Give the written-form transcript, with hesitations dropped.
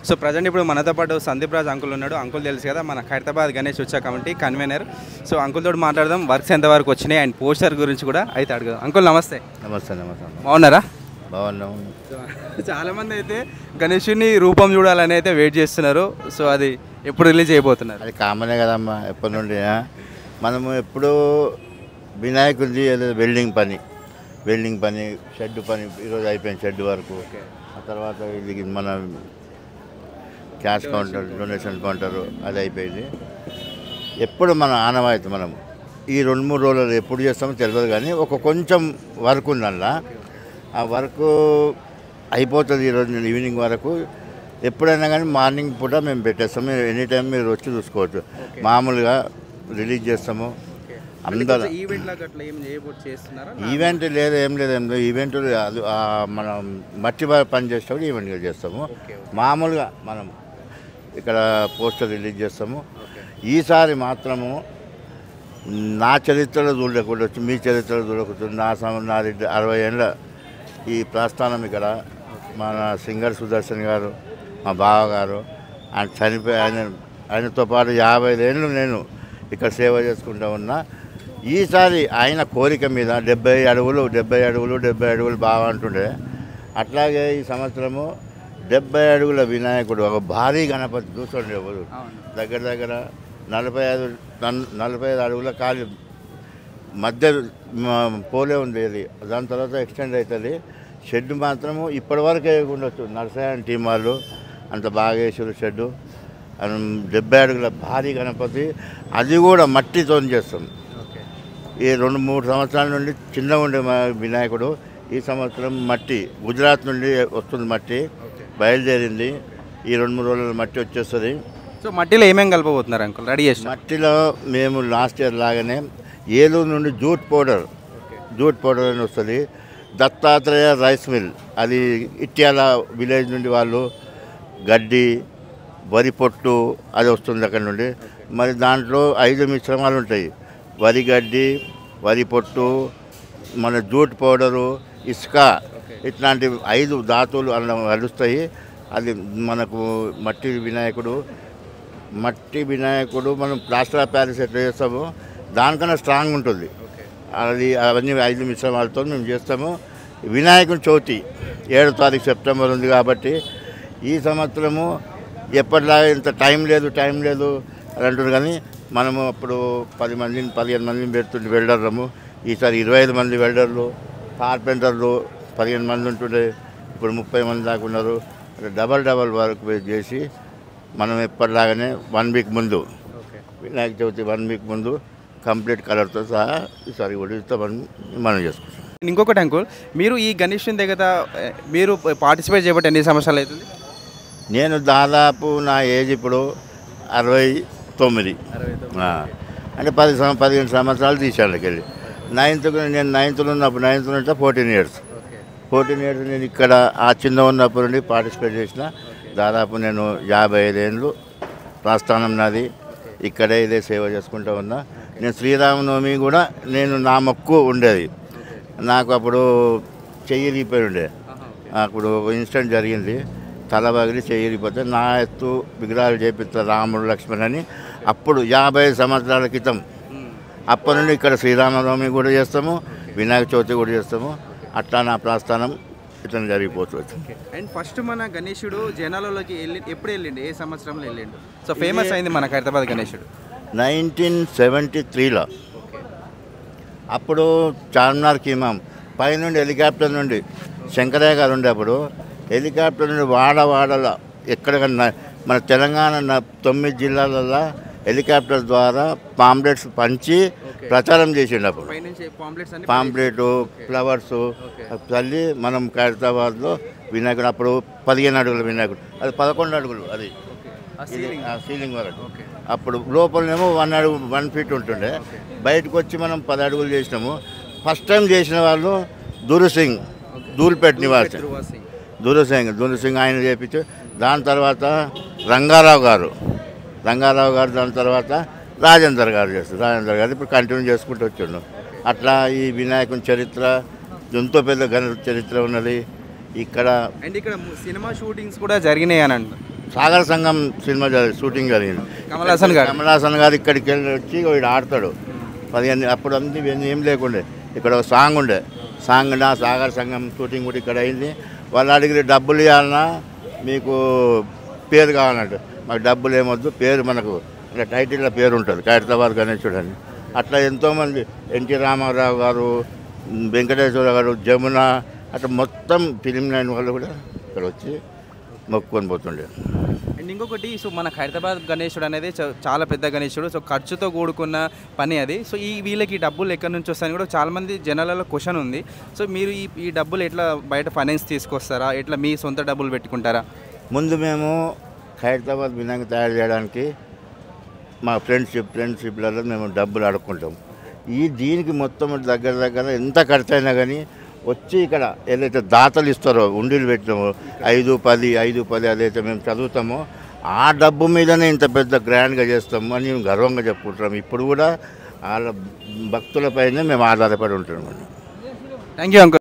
So present ఇప్పుడు మనతో పాటు సందీప్ రాజ్ అంకుల్ ఉన్నాడు. అంకుల్ తెలుసు కదా, మన ఖైరతాబాద్ గణేష్ ఉత్సవ కమిటీ కన్వీనర్. సో అంకుల్ తోటి మాట్లాడదాం, వర్క్స్ ఎంతవరకు వచ్చినాయి అండ్ పోస్టర్ గురించి కూడా అయితే అడుగుదాం. అంకుల్ నమస్తే. నమస్తే. నమస్తే. బాగున్నారా? బాగున్నాము. చాలామంది అయితే గణేషుని రూపం చూడాలని అయితే వెయిట్ చేస్తున్నారు. సో అది ఎప్పుడు రిలీజ్ అయిపోతున్నారు? అది కామనే కదమ్మా, ఎప్పటి నుండి మనము ఎప్పుడు వినాయకుడిది వెల్డింగ్ పని షెడ్ పని ఈరోజు అయిపోయింది. షెడ్ వరకు ఆ తర్వాత ఇది మన క్యాష్ కౌంటర్, డొనేషన్ కౌంటర్ అది అయిపోయింది. ఎప్పుడు మన ఆనవాయితీ మనం ఈ 2-3 రోజులు ఎప్పుడు చేస్తామో తెలియదు, కానీ కొంచెం వర్క్ ఉందల్లా. ఆ వర్క్ అయిపోతుంది ఈరోజు ఈవినింగ్ వరకు. ఎప్పుడైనా కానీ మార్నింగ్ పూట మేము పెట్టేస్తాము. ఎనీ టైం మీరు వచ్చి చూసుకోవచ్చు. మామూలుగా రిలీజ్ చేస్తాము. అందరూ ఈవెంట్ లేదు, ఏం లేదు. ఈవెంట్ అది మనం మట్టి పని చేసేటప్పుడు ఈవెంట్గా చేస్తాము. మామూలుగా మనం ఇక్కడ పోస్టర్ రిలీజ్ చేస్తాము. ఈసారి మాత్రము నా చరిత్రలో చూడకూడదు, మీ చరిత్రలో చూడకూడదు. నాది 60 ఏళ్ళ ఈ ప్రస్థానం. ఇక్కడ మన సింగర్ సుదర్శన్ గారు, మా బావగారు, ఆయన చనిపోయి ఆయనతో పాటు 55 ఏళ్ళు నేను ఇక్కడ సేవ చేసుకుంటూ ఉన్నా. ఈసారి ఆయన కోరిక మీద 70 అడుగులు బాగా అంటుండే. అట్లాగే ఈ సంవత్సరము 70 అడుగుల వినాయకుడు, ఒక భారీ గణపతి చూసుకోండి. ఎవరు దగ్గర 45 అడుగుల ఖాళీ మధ్య పోలే ఉంది. అది దాని తర్వాత ఎక్స్టెండ్ అవుతుంది. షెడ్ మాత్రము ఇప్పటివరకు ఉండొచ్చు. నరసాయన టీం వాళ్ళు అంత బాగా వేసారు షెడ్డు. 70 అడుగుల భారీ గణపతి, అది కూడా మట్టితో చేస్తాం. ఈ 2-3 సంవత్సరాల నుండి చిన్నగా ఉండే వినాయకుడు ఈ సంవత్సరం మట్టి గుజరాత్ నుండి వస్తుంది. మట్టి బయలుదేరింది. ఈ 2-3 రోజుల మట్టి వచ్చేస్తుంది. సో మట్టిలో ఏమేమి కలపబోతున్నారు అంకుల్? రెడీ చేసి మట్టిలో మేము లాస్ట్ ఇయర్ లాగానే ఏలూరు నుండి జూట్ పౌడర్ అని వస్తుంది. దత్తాత్రేయ రైస్ మిల్, అది ఇట్యాల విలేజ్ నుండి వాళ్ళు గడ్డి, వరి పొట్టు అది వస్తుంది అక్కడ నుండి. మరి దాంట్లో 5 మిశ్రమాలు ఉంటాయి. వరి గడ్డి, వరి పొట్టు, మన జూట్ పౌడరు, ఇసుక, ఇట్లాంటి 5 ధాతువులు అలా కలుస్తాయి. అది మనకు మట్టి వినాయకుడు మనం ప్లాస్టర్ ఆఫ్ ప్యారిస్ ఎట్లా చేస్తామో దానికన్నా స్ట్రాంగ్ ఉంటుంది. అవన్నీ 5 మిశ్రమాలతో మేము చేస్తాము. వినాయకుని చవితి 7వ తారీఖు సెప్టెంబర్ ఉంది కాబట్టి ఈ సంవత్సరము ఎప్పటిలాగా ఇంత టైం లేదు అని అంటున్నారు. కానీ మనము అప్పుడు 15 మందిని పెడుతుంటే వెల్డర్లము. ఈసారి 25 మంది వెల్డర్లు, కార్పెంటర్లు 15 మంది ఉంటుండే. ఇప్పుడు 30 మంది దాకా ఉన్నారు. డబల్ వర్క్ చేసి మనం ఎప్పటిలాగానే 1 వీక్ ముందు, వినాయక చవితి 1 వీక్ ముందు కంప్లీట్ కలర్తో సహా ఈసారి ఉడిస్తామని మనం చేసుకుంటాం. ఇంకొకటి అంకుల్, మీరు ఈ గణేషుని దగ్గర మీరు పార్టిసిపేట్ చేయబట్టి ఎన్ని సంవత్సరాలు అవుతుంది? నేను దాదాపు నా ఏజ్ ఇప్పుడు 69. అంటే 15 సంవత్సరాలు తీసాను వెళ్ళి. నేను 9th ఉన్నప్పుడు 9th నుండి 14 ఇయర్స్ నేను ఇక్కడ ఆ చిన్న ఉన్నప్పటి నుండి పార్టిసిపేట్ చేసిన. దాదాపు నేను 55 ఏళ్ళు ప్రస్థానం నాది. ఇక్కడే ఇదే సేవ చేసుకుంటూ ఉన్నా. నేను శ్రీరామనవమి కూడా నా మొక్కు ఉండేది. నాకు అప్పుడు చెయ్యి రీపోయి ఉండే. అప్పుడు ఇన్సిడెంట్ జరిగింది, తల పగిలి చెయ్యిపోతే నా ఎత్తు విగ్రహాలు చేపిస్తారు రాముడు లక్ష్మణ్ అని. అప్పుడు 50 సంవత్సరాల క్రితం. అప్పటి నుండి ఇక్కడ శ్రీరామనవమి కూడా చేస్తాము, వినాయక చవితి కూడా చేస్తాము. అట్లా నా ప్రస్థానం ఇట్లా జరిగిపోతుంది. అండ్ ఫస్ట్ మన గణేశుడు జనాలలోకి ఎప్పుడు వెళ్ళిండు? ఏ సంవత్సరంలో వెళ్ళిండు? సో ఫేమస్ అయింది మన ఖైరతాబాద్ గణేశుడు 1973లో. అప్పుడు చార్మినార్ ఇమాం పైనుండి హెలికాప్టర్ నుండి శంకరయ్య గారు ఉండే. అప్పుడు హెలికాప్టర్ నుండి వాడల ఎక్కడికన్నా మన తెలంగాణ 9 జిల్లాలలో హెలికాప్టర్ ద్వారా పాంప్లెట్స్ పంచి ప్రచారం చేసిండు. అప్పుడు పాంప్లెట్, ఫ్లవర్స్ చల్లి మనం ఖైరతాబాద్లో వినాయకుడు, అప్పుడు 15 అడుగుల వినాయకుడు, అది 11 అడుగులు, అది సీలింగ్ వరకు. అప్పుడు లోపలనేమో 1 ఫీట్ ఉంటుండే. బయటకు వచ్చి మనం 10 అడుగులు చేసినాము. ఫస్ట్ టైం చేసిన వాళ్ళు దూరుసింగ్, దూల్పేట నివాసి దూరుసింగ్ ఆయన చేపించి, దాని తర్వాత రంగారావు గారు, దాని తర్వాత రాజేందర్ గారు చేస్తారు. రాజేందర్ గారు ఇప్పుడు కంటిన్యూ చేసుకుంటూ వచ్చిండు. అట్లా ఈ వినాయకుని చరిత్ర ఎంతో పెద్ద చరిత్ర ఉన్నది ఇక్కడ. అండ్ ఇక్కడ సినిమా షూటింగ్స్ కూడా జరిగినాయి అని సాగర సంఘం సినిమా షూటింగ్ జరిగింది. కమల్ హాసన్ గారు ఇక్కడికి వెళ్ళి వచ్చి వీడు ఆడతాడు 15 అప్పుడు అంతా ఇవన్నీ ఏం లేకుండే. ఇక్కడ ఒక సాంగ్ ఉండే, సాంగ్ నా సాగర సంఘం షూటింగ్ కూడా ఇక్కడ అయింది. వాళ్ళు అడిగిన డబ్బులు ఇవ్వాలన్నా మీకు పేరు కావాలంటే, మాకు డబ్బులు ఏమొద్దు, పేరు మనకు ఇట్లా టైటిల్లో పేరు ఉంటుంది ఖైరతాబాద్ గణేశుడు అని. అట్లా ఎంతోమంది ఎన్టీ రామారావు గారు, వెంకటేశ్వర గారు, జమున అట్లా మొత్తం ఫిలిం లైన్ వాళ్ళు కూడా ఇక్కడ వచ్చి మొక్కుకొని పోతుండే. అండ్ ఇంకొకటి, సో మన ఖైరతాబాద్ గణేశుడు అనేది చాలా పెద్ద గణేశుడు, సో ఖర్చుతో కూడుకున్న పని అది. సో వీళ్ళకి డబ్బులు ఎక్కడి నుంచి వస్తాయని కూడా చాలామంది జనాలలో క్వశ్చన్ ఉంది. సో మీరు ఈ డబ్బులు ఎట్లా బయట ఫైనాన్స్ తీసుకొస్తారా, ఎట్లా మీ సొంత డబ్బులు పెట్టుకుంటారా? ముందు మేము ఖైరతాబాద్ వినాయక తయారు చేయడానికి మా ఫ్రెండ్షిప్లలో మేము డబ్బులు అడుక్కుంటాం. దీనికి మొత్తం దగ్గర ఎంత ఖర్చు అయినా కానీ వచ్చి ఇక్కడ ఏదైతే దాతలు ఇస్తారో ఉండీలు పెట్టినామో 5-10 అదైతే మేము చదువుతామో ఆ డబ్బు మీదనే ఇంత పెద్ద గ్రాండ్గా చేస్తాము అని మేము గర్వంగా చెప్పుకుంటున్నాం. ఇప్పుడు కూడా వాళ్ళ భక్తులపైనే మేము ఆధారపడి ఉంటున్నాం. Thank you uncle.